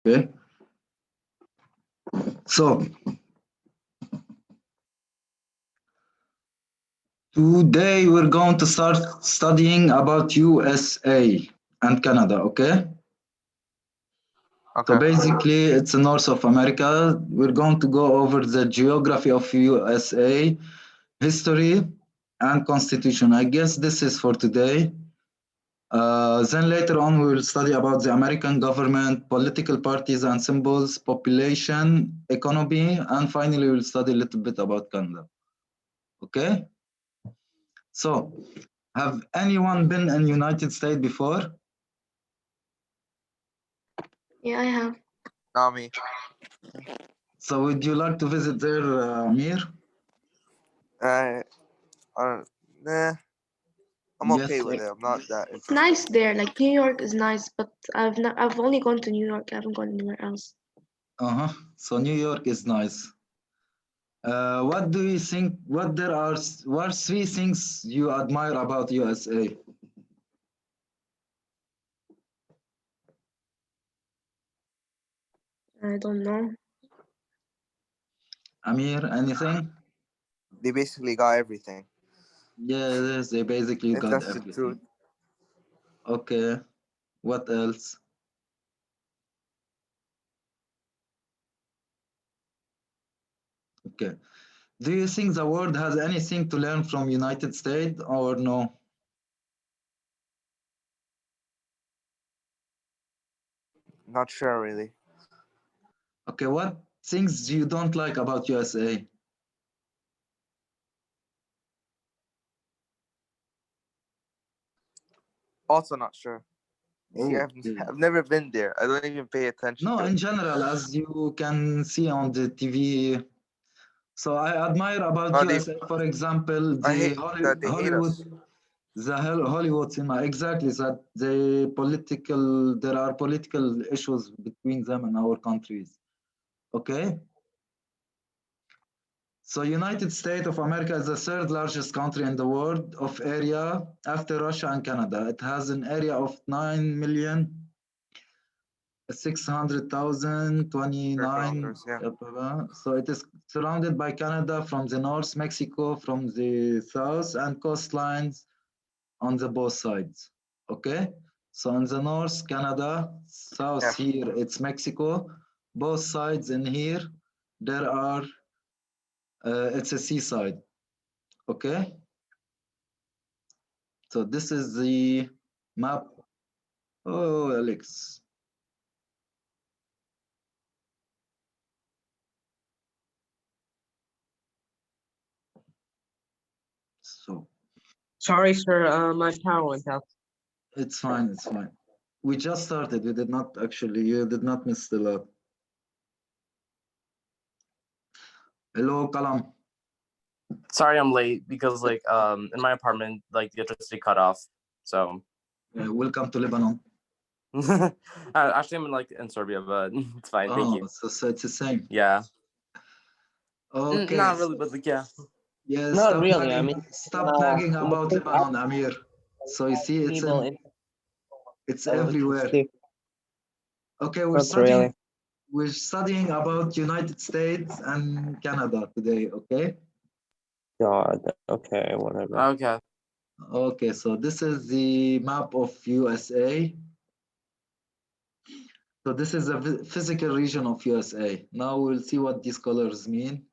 Okay. So today we're going to start studying about USA and Canada, okay? So Okay. basically it's the North of America. We're going to go over the geography of USA, history and constitution. I guess this is for today. Then later on we will study about the American government, political parties and symbols, population, economy, and finally we'll study a little bit about Canada. Okay? So, have anyone been in United States before? Yeah, I have. Not me. So, would you like to visit there, Amir? Nah, I'm Yes, okay with sir. it. I'm not that It's interested. nice there. Like New York is nice, but I've only gone to New York. I haven't gone anywhere else. So, New York is nice. What do you think? What are three things you admire about USA? I don't know. Amir, anything? They basically got everything. Yes, they basically If got that's the everything. truth. Okay. What else? Okay. Do you think the world has anything to learn from United States or no? Not sure really. Okay, what things you don't like about USA? Also not sure. You see, Okay. I've never been there. I don't even pay attention No, to in it. general, as you can see on the TV. So I admire about Oh, USA, for example, I the hate that they hate Hollywood, us. Hollywood cinema. Exactly that there are political issues between them and our countries. Okay. So United States of America is the third largest country in the world of area after Russia and Canada. It has an area of 9,600,029. Yeah. So it is surrounded by Canada from the north, Mexico from the south, and coastlines on the both sides. Okay. So in the north, Canada, south Yeah. here, it's Mexico. Both sides in here, there are, it's a seaside. Okay. So this is the map. Oh, Alex. So Sorry, sir. My power went out. it's fine. It's fine. We just started. You did not actually. You did not miss the lot. Hello, Kalam. Sorry, I'm late because in my apartment the electricity cut off. So Welcome to Lebanon. actually I'm in Serbia, but it's fine. Thank you. So it's the same. Yeah. Okay. Not really, but yeah. Yeah. Not Stop really. nagging, I mean, stop nagging about Lebanon, Amir. So you see, it's everywhere. Okay, we're studying. We're studying about United States and Canada today. Okay. God. Okay. Whatever. Okay. Okay, so this is the map of USA. So this is a physical region of USA. Now we'll see what these colors mean.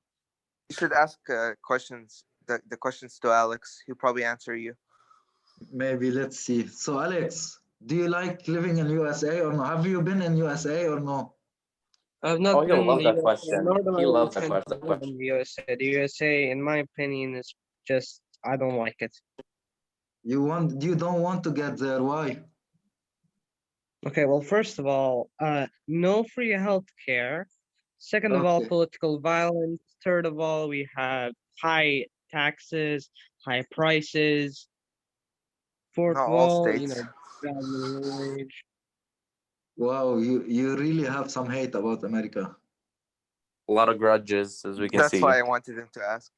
You should ask questions. The questions to Alex. He'll probably answer you. Maybe let's see. So Alex, do you like living in USA or no? Have you been in USA or no? I've not Oh, been he'll in love the that USA, question. nor do I He loves that intend to live question. in the USA. The USA, in my opinion, is just I don't like it. You don't want to get there. Why? Okay, well, first of all, no free health care. Second of all, Okay. political violence. Third of all, we have high taxes, high prices. Fourth Not of all all, states. bad minimum wage. Wow, you really have some hate about America. A lot of grudges, as we can That's see. why I wanted him to ask.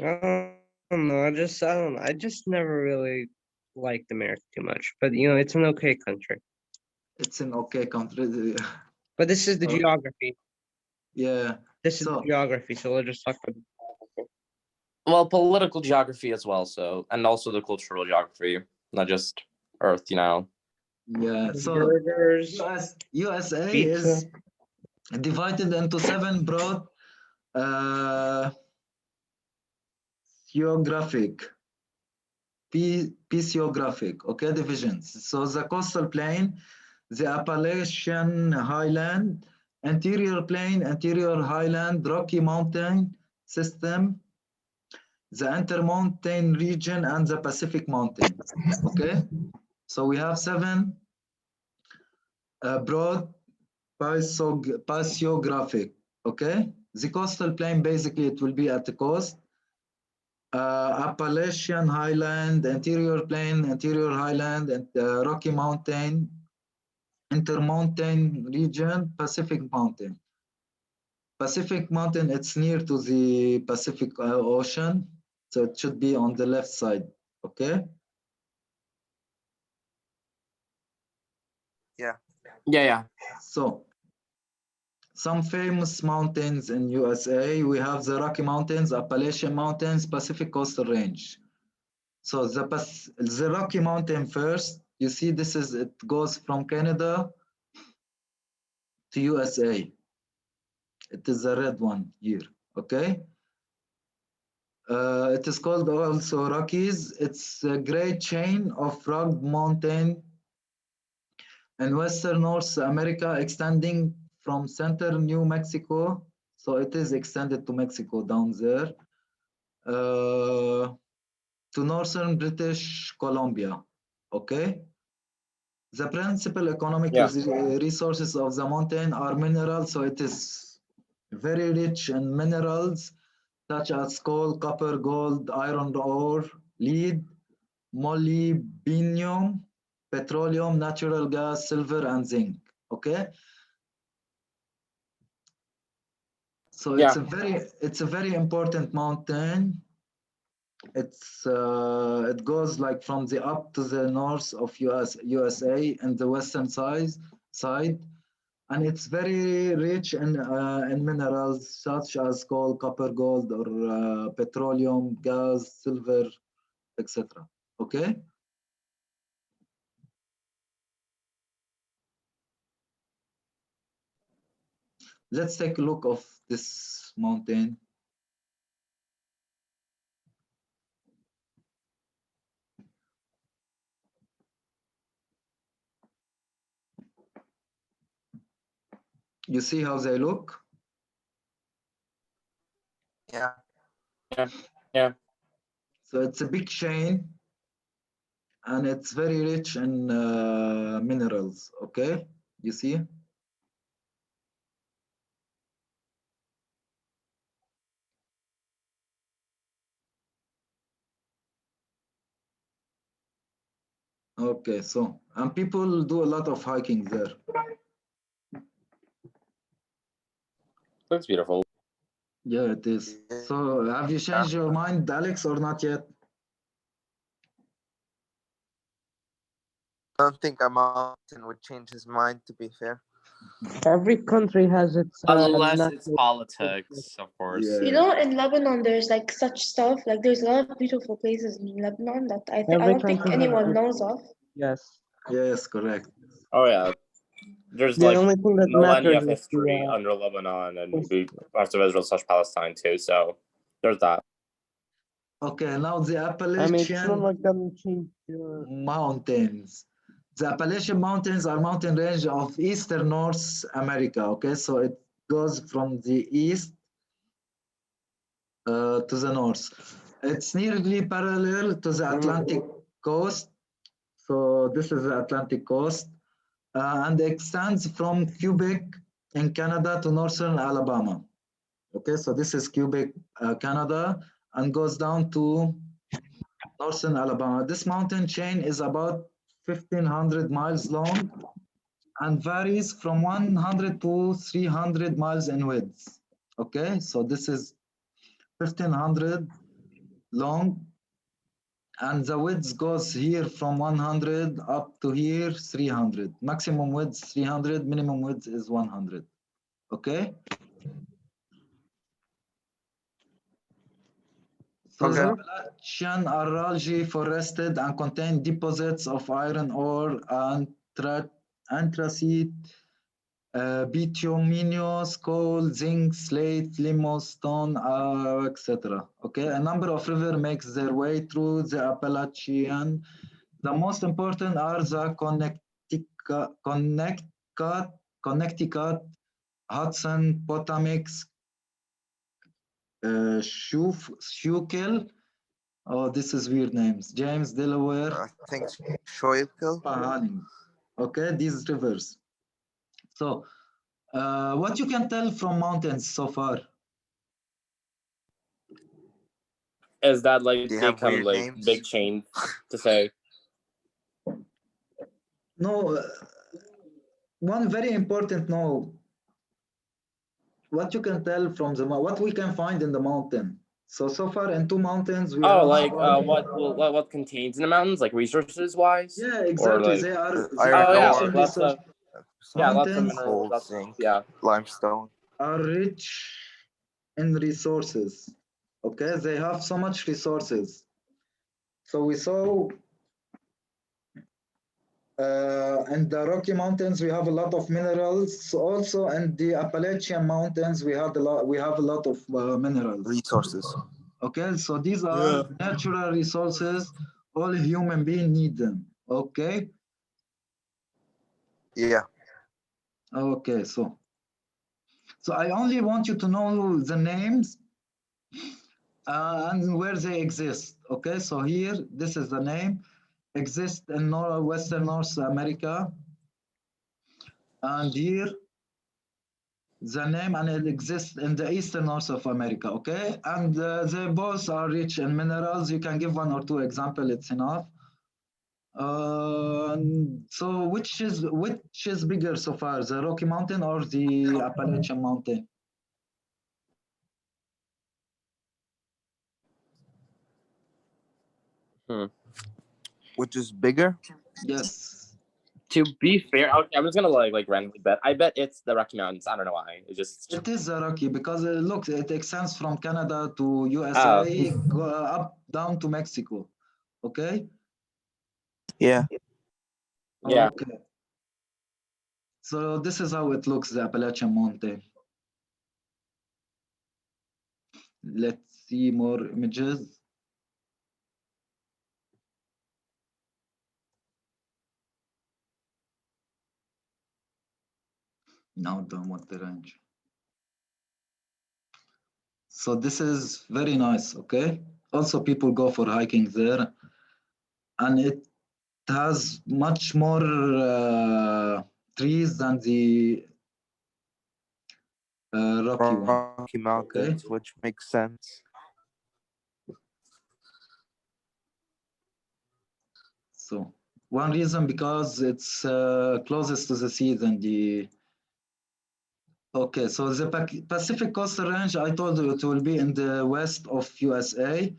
I don't know. I just never really like America too much, but you know, it's an okay country. It's an okay country. But this is the Oh. geography. Yeah. This is the So geography. So we'll just talk about. Well, political geography as well, so, and also the cultural geography, not just Earth, you know. yeah. So Burgers, USA pizza. is divided into 7 broad geographic, physiographic, okay, divisions. So the coastal plain, the Appalachian highland, interior plain, interior highland, Rocky Mountain system, the intermountain region, and the Pacific Mountain. Okay, so we have 7 broad physiographic. Okay, the coastal plain, basically it will be at the coast. Appalachian highland, interior plain, interior highland, and Rocky Mountain, intermountain region, Pacific Mountain. Pacific Mountain, it's near to the Pacific Ocean, so it should be on the left side, okay? Yeah. Yeah. So, some famous mountains in USA, we have the Rocky Mountains, Appalachian Mountains, Pacific Coastal Range. So the Rocky Mountain first, you see it goes from Canada to USA. It is the red one here, okay? It is called also Rockies. It's a great chain of rugged mountain in western North America extending from center New Mexico. So it is extended to Mexico down there, to northern British Columbia, okay? The principal economic resources of the mountain are minerals, so it is very rich in minerals such as coal, copper, gold, iron ore, lead, molybdenum, petroleum, natural gas, silver, and zinc. Okay. So it's a very important mountain. It goes like from the up to the north of USA and the western side, and it's very rich in minerals such as coal, copper, gold, or petroleum, gas, silver, etc. Okay. Let's take a look of this mountain. You see how they look? Yeah. Yeah. So it's a big chain, and it's very rich in minerals. Okay, you see? Okay, so, and people do a lot of hiking there. Looks beautiful. Yeah, it is. So have you changed your mind, Alex, or not yet? I don't think a mountain would change his mind, to be fair. Every country has its Unless it's national- politics, of course. Yeah. You know, in Lebanon, there's like such stuff. Like, there's a lot of beautiful places in Lebanon that I Every don't think country has anyone its- knows of. Yes. Yes, correct. Oh yeah. There's The like only thing that millennia matters of is history the, under Lebanon and parts of Israel / Palestine too. So there's that. Okay, now the I mean, it's not Appalachian like them change your Mountains. The Appalachian Mountains are mountain range of eastern North America. Okay, so it goes from the east to the north. It's nearly parallel to the Atlantic coast. So this is the Atlantic coast, and extends from Quebec in Canada to northern Alabama. Okay, so this is Quebec, Canada, and goes down to northern Alabama. This mountain chain is about 1,500 miles long and varies from 100 to 300 miles in width. Okay, so this is 1,500 long and the width goes here from 100 up to here 300. Maximum width 300, minimum width is 100. Okay. So the Okay. Appalachian are largely forested and contain deposits of iron ore, anthracite, bituminous coal, zinc, slate, limestone, etc. Okay, a number of rivers makes their way through the Appalachian. The most important are the Connecticut, Hudson, Potomac, Schuylkill. Oh, this is weird names. James, Delaware, I think it's Schuylkill. Pahaning. Okay, these rivers. So, what you can tell from mountains so far? Is that like They they have come in weird like names. big chains to say? No, one very important no. What you can tell from what we can find in the mountain. So far in two mountains we Oh, have. like what contains in the mountains, like resources wise? Yeah, Or exactly. like They are. They Iron are oh yeah, rich ore, in like lots resources. of yeah, lots of Mountains minerals. gold, Lots of, zinc, yeah. limestone. are rich in resources. Okay, they have so much resources. So we saw in the Rocky Mountains we have a lot of minerals. Also in the Appalachian Mountains we have a lot. We have a lot of minerals. Resources. Okay, so these are natural resources. All human beings need them. Okay. Yeah. Okay, so I only want you to know the names and where they exist. Okay, so here, this is the name. Exist in Western North America. And here, the name, and it exists in the Eastern North of America. Okay, and they both are rich in minerals. You can give one or two examples, it's enough. So which is bigger so far, the Rocky Mountain or the Appalachian Mountain? Which is bigger? Yes. To be fair, okay, I'm just gonna like randomly bet. I bet it's the Rocky Mountains. I don't know why. It just It is a Rocky because look, it extends from Canada to USA, go up down to Mexico. Okay. Yeah. yeah. Okay. So this is how it looks, the Appalachian Mountain. Let's see more images. Now downward the range. So this is very nice, okay? Also people go for hiking there, and it has much more trees than the Rocky one. Rocky Mountains, which makes sense. So one reason because it's closest to the sea than the. Okay, so the Pacific Coastal Range, I told you it will be in the west of USA.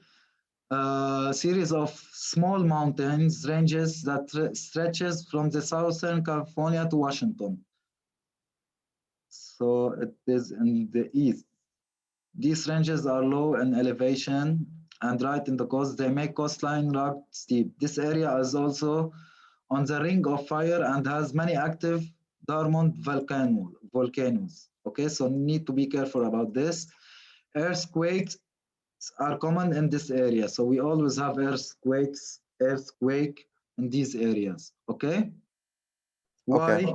A series of small mountains ranges that stretches from the southern California to Washington. So it is in the east. These ranges are low in elevation and right in the coast. They make coastline rugged steep. This area is also on the Ring of Fire and has many active dormant volcanoes. Okay, so need to be careful about this. Earthquakes are common in this area, so we always have earthquake in these areas. Okay. Why? Okay.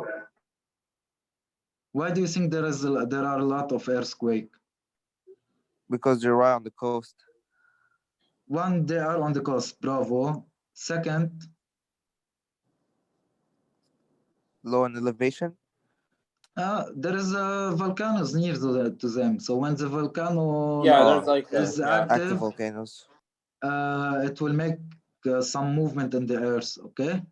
Why do you think there are a lot of earthquake? Because you're right on the coast. One, they are on the coast. Bravo. Second, Low in elevation. there is volcanoes near to them. So when the volcano Yeah, there's like is yeah. Active active, volcanoes. it will make some movement in the earth. Okay.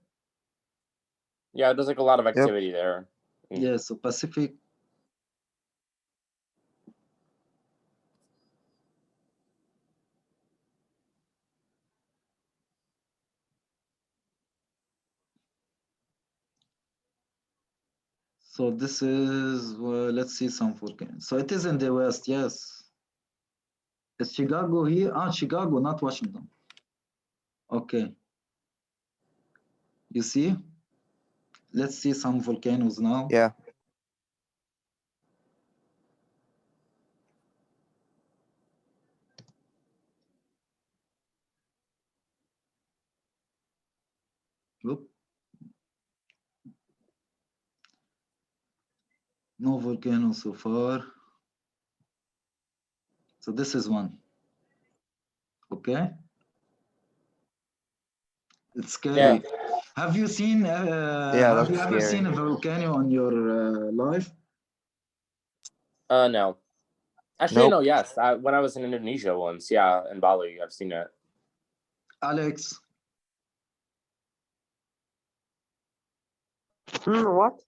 Yeah, there's like a lot of activity there. Yeah. So Pacific. So this is, let's see some volcanoes. So it is in the west, yes. Is Chicago here? Ah, Chicago, not Washington. Okay. You see? Let's see some volcanoes now. Yeah. Oop. No volcano so far. So this is one. Okay. It's scary. Have you seen? Yeah, Have you looks ever scary. seen a volcano in your life? No. Actually, Nope. no. Yes, when I was in Indonesia once, yeah, in Bali, I've seen it. Alex, What?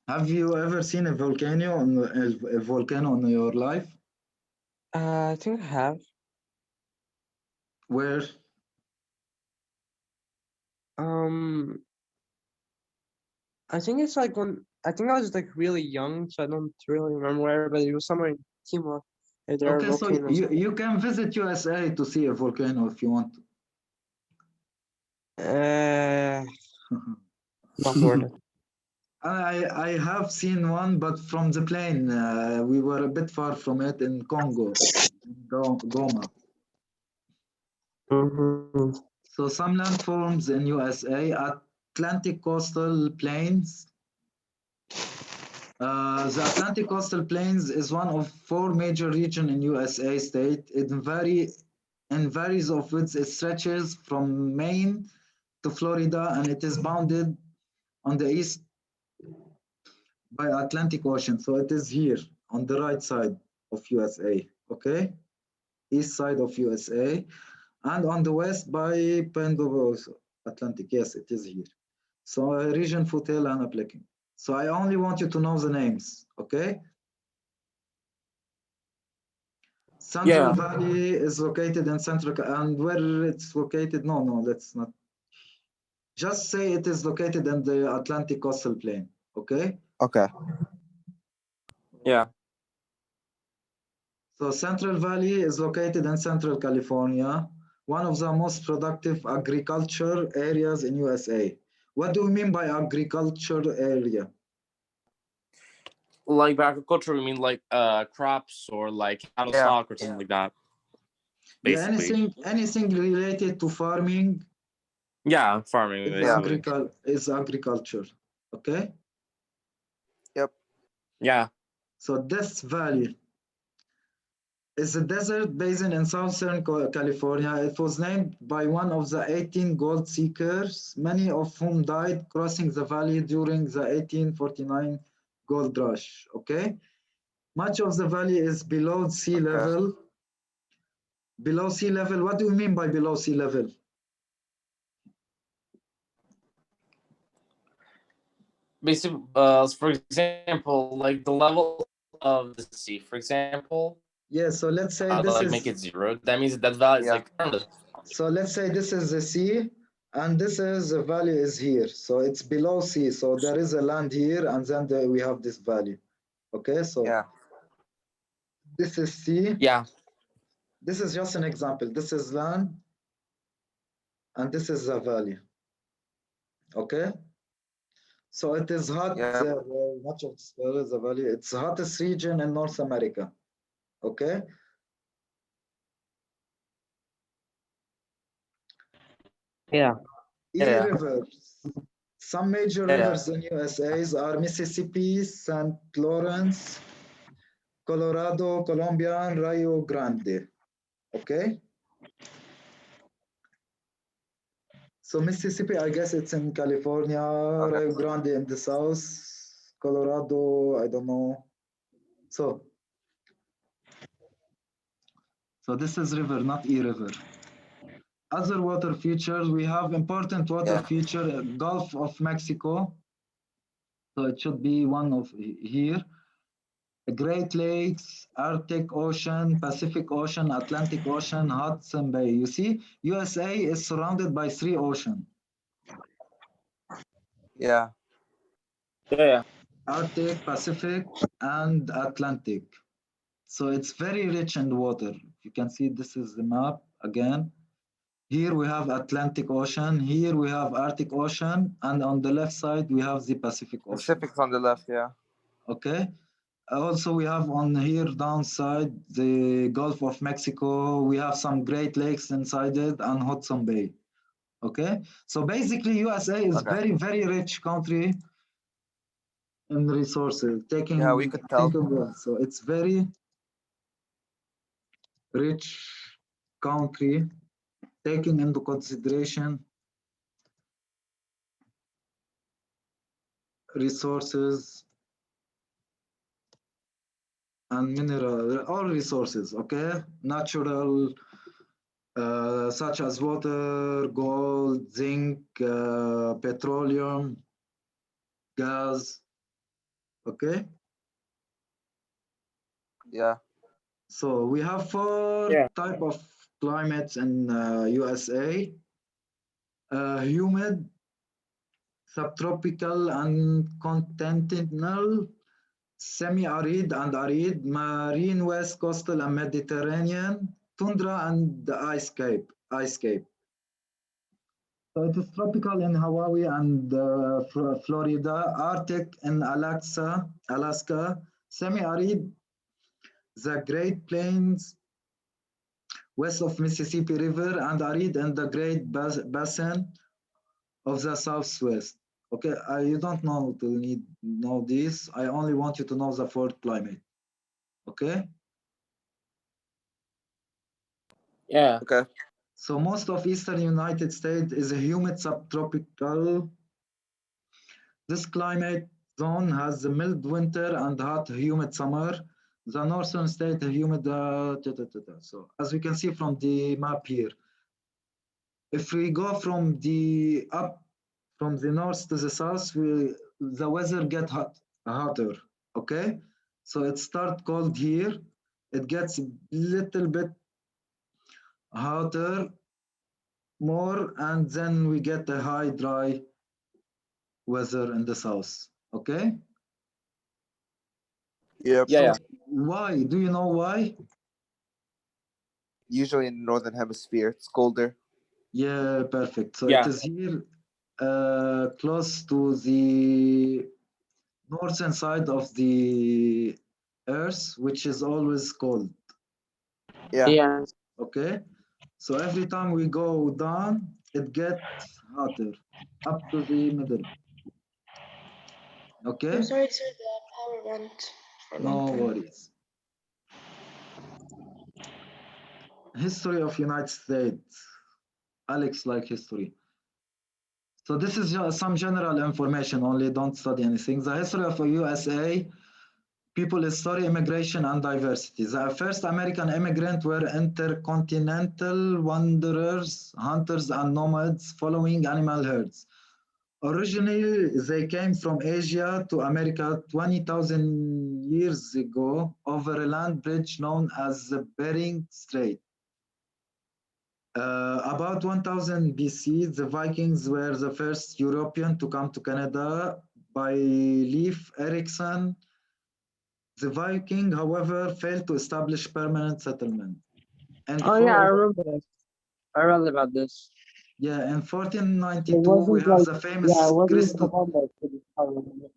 have you ever seen a volcano in your life? I think I have. Where? I think it's like when I think I was like really young, so I don't really remember where, but it was somewhere in Timor. There are Okay, so volcanoes. you can visit USA to see a volcano if you want. Not worth it. I have seen one, but from the plane. We were a bit far from it in Congo, Goma. Mhm. So some landforms in USA, Atlantic coastal plains. The Atlantic coastal plains is one of 4 major regions in USA state. It varies of which it stretches from Maine to Florida, and it is bounded on the east by Atlantic Ocean. So it is here on the right side of USA, okay? East side of USA, and on the west by Penguin Atlantic. Yes, it is here. So region, foothill, and applicant. So I only want you to know the names, okay? Central Valley is located in Central, and where it's located, no, let's not. Just say it is located in the Atlantic coastal plain, okay? Okay. Yeah. So Central Valley is located in Central California, one of the most productive agriculture areas in USA. What do we mean by agriculture area? Like by agriculture, we mean like crops or like cattle Yeah. stock or something like that. Yeah, Basically. anything related to farming Yeah, farming. is, Basically. is agriculture, okay? Yep. Yeah. So this valley is a desert basin in southern California. It was named by one of the 18 gold seekers, many of whom died crossing the valley during the 1849 gold rush, okay? Much of the valley is below sea level. Below sea level, what do you mean by below sea level? Basically, for example, like the level of the sea, for example. Yeah, so let's say this like is... make it 0. That means that valley is Yeah. like... So let's say this is the sea, and this is the valley is here. So it's below sea. So there is a land here, and then we have this valley. Okay, so Yeah. this is sea. Yeah. This is just an example. This is land, and this is the valley. Okay, so it is hot. Yeah. Much of this is the valley. It's the hottest region in North America. Okay. Yeah. Yeah. Rivers. Some major rivers in USA are Mississippi, St. Lawrence, Colorado, Columbia, and Rio Grande. Okay. So Mississippi, I guess it's in California, Rio Grande in the south, Colorado, I don't know. So this is river, not e-river. Other water features, we have important water feature, Gulf of Mexico. So it should be one of here. Great Lakes, Arctic Ocean, Pacific Ocean, Atlantic Ocean, Hudson Bay. You see, USA is surrounded by 3 oceans. Yeah. Yeah. Arctic, Pacific, and Atlantic. So it's very rich in water. You can see this is the map again. Here we have Atlantic Ocean, here we have Arctic Ocean, and on the left side we have the Pacific Ocean. Pacific's on the left, yeah. Okay. Also, we have on here downside the Gulf of Mexico. We have some Great Lakes inside it and Hudson Bay. Okay. So basically, USA is Okay. very, very rich country in resources. Yeah, we could tell. So it's very rich country, taking into consideration resources and mineral, all resources, okay? Natural, such as water, gold, zinc, petroleum, gas, okay? Yeah. So we have four Yeah. type of climates in USA. Humid, subtropical and continental, semi-arid and arid, marine west coastal and Mediterranean, tundra and the ice cape. So it is tropical in Hawaii and Florida, Arctic in Alaska, semi-arid, the Great Plains west of Mississippi River, and arid in the Great Basin of the Southwest. Okay, you don't know to know this. I only want you to know the fourth climate. Okay. Yeah. Okay. So most of eastern United States is a humid subtropical. This climate zone has a mild winter and hot humid summer. The northern state humid. So as we can see from the map here, if we go from the north to the south, the weather get hotter. Okay, so it start cold here. It gets a little bit hotter more, and then we get a high dry weather in the south. Okay. Yep. Yeah. Why? Do you know why? Usually in the northern hemisphere, it's colder. Yeah, perfect. So Yeah. it is here close to the northern side of the earth, which is always cold. Yeah. Yeah. Okay. So every time we go down, it gets hotter up to the middle. Okay. I'm sorry, sir, the power went for a No long time. worries. History of United States. Alex like history. So this is just some general information only, don't study anything. The history of the USA, people history, immigration and diversity. The first American immigrants were intercontinental wanderers, hunters and nomads following animal herds. Originally, they came from Asia to America 20,000 years ago over a land bridge known as the Bering Strait. About 1000 BC, the Vikings were the first European to come to Canada by Leif Erikson. The Viking, however, failed to establish permanent settlement. And Oh yeah, I remember this. I read about this. yeah, in It 1492, wasn't we have like the famous it wasn't Columbus who discovered America.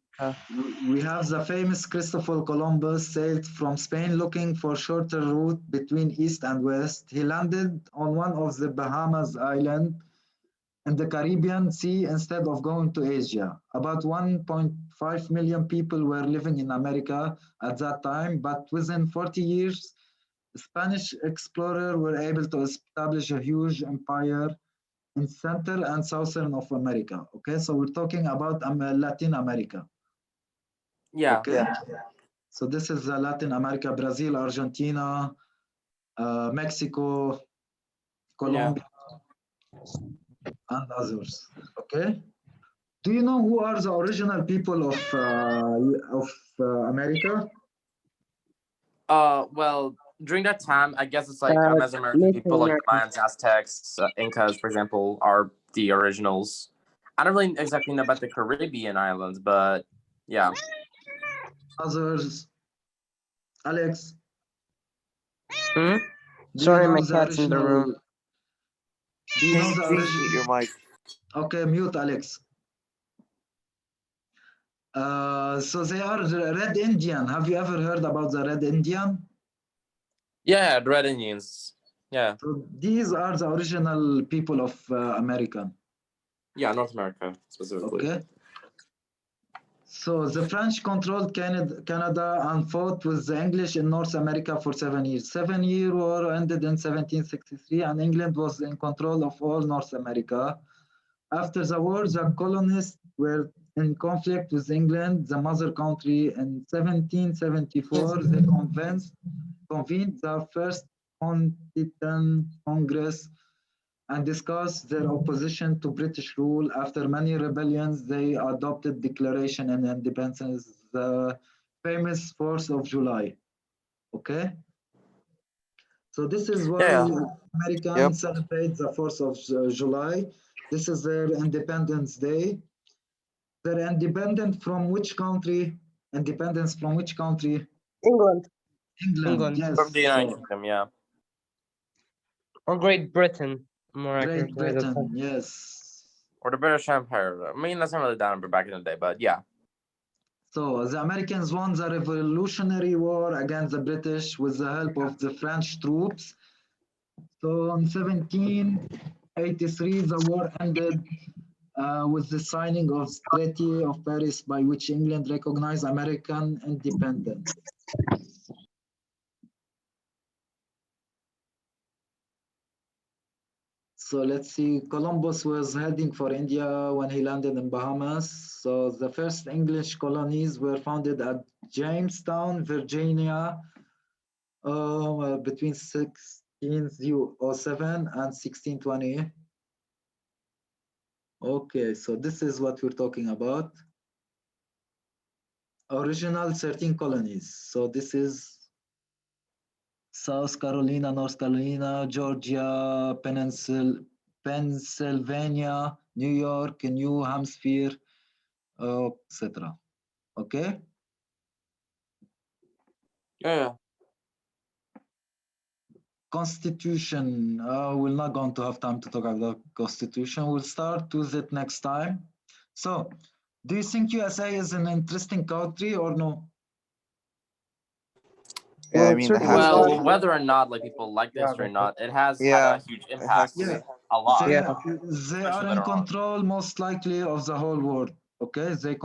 We have the famous Christopher Columbus sailed from Spain looking for shorter route between east and west. He landed on one of the Bahamas island in the Caribbean Sea instead of going to Asia. About 1.5 million people were living in America at that time, but within 40 years, Spanish explorers were able to establish a huge empire in Central and Southern of America. Okay, so we're talking about Latin America. Yeah. Okay, so this is Latin America, Brazil, Argentina, Mexico, Colombia, and others. Okay. Do you know who are the original people of America? Well, during that time, I guess it's like Uh, Mesoamerican Native people like the Americans. Mayans, Aztecs, Incas, for example, are the originals. I don't really exactly know about the Caribbean islands, but yeah. Others. Alex. Hmm? Do you Sorry, know my the cat's in the room. original? Do you Can know you the please mute your original? mic? Okay, mute Alex. So they are the Red Indian. Have you ever heard about the Red Indian? Yeah, the Red Indians. Yeah. So these are the original people of America. Yeah, North America specifically. Okay. So the French controlled Canada and fought with the English in North America for 7 years. 7-year war ended in 1763, and England was in control of all North America. After the war, the colonists were in conflict with England, the mother country. In 1774, they convened the First Continental Congress and discussed their opposition to British rule. After many rebellions, they adopted Declaration of Independence, the famous 4th of July. Okay? So this is why Yeah. Americans celebrate the 4th of July. This is their Independence Day. They're independent from which country? Independence from which country? England. England, yes. From the United So, Kingdom, yeah. Or Great Britain, more Great accurately. Britain, yes. Or the British Empire. I mean, that's not really that number back in the day, but yeah. So the Americans won the Revolutionary War against the British with the help of the French troops. So in 1783, the war ended with the signing of the Treaty of Paris, by which England recognized American independence. So let's see, Columbus was heading for India when he landed in Bahamas. So the first English colonies were founded at Jamestown, Virginia, between 1607 and 1620. Okay, so this is what we're talking about. Original 13 colonies. So this is South Carolina, North Carolina, Georgia, Pennsylvania, New York, New Hampshire, etc. Okay. Yeah. Constitution. We're not going to have time to talk about the Constitution. We'll start with it next time. So, do you think USA is an interesting country or no? Yeah, I Well, mean, it certainly has to Well, be. whether or not like people like this or not, it has had Yeah, a huge it has impact. to Yeah. be. A lot. They, Yeah. they Especially are in later on. control most likely of the whole world. Okay, they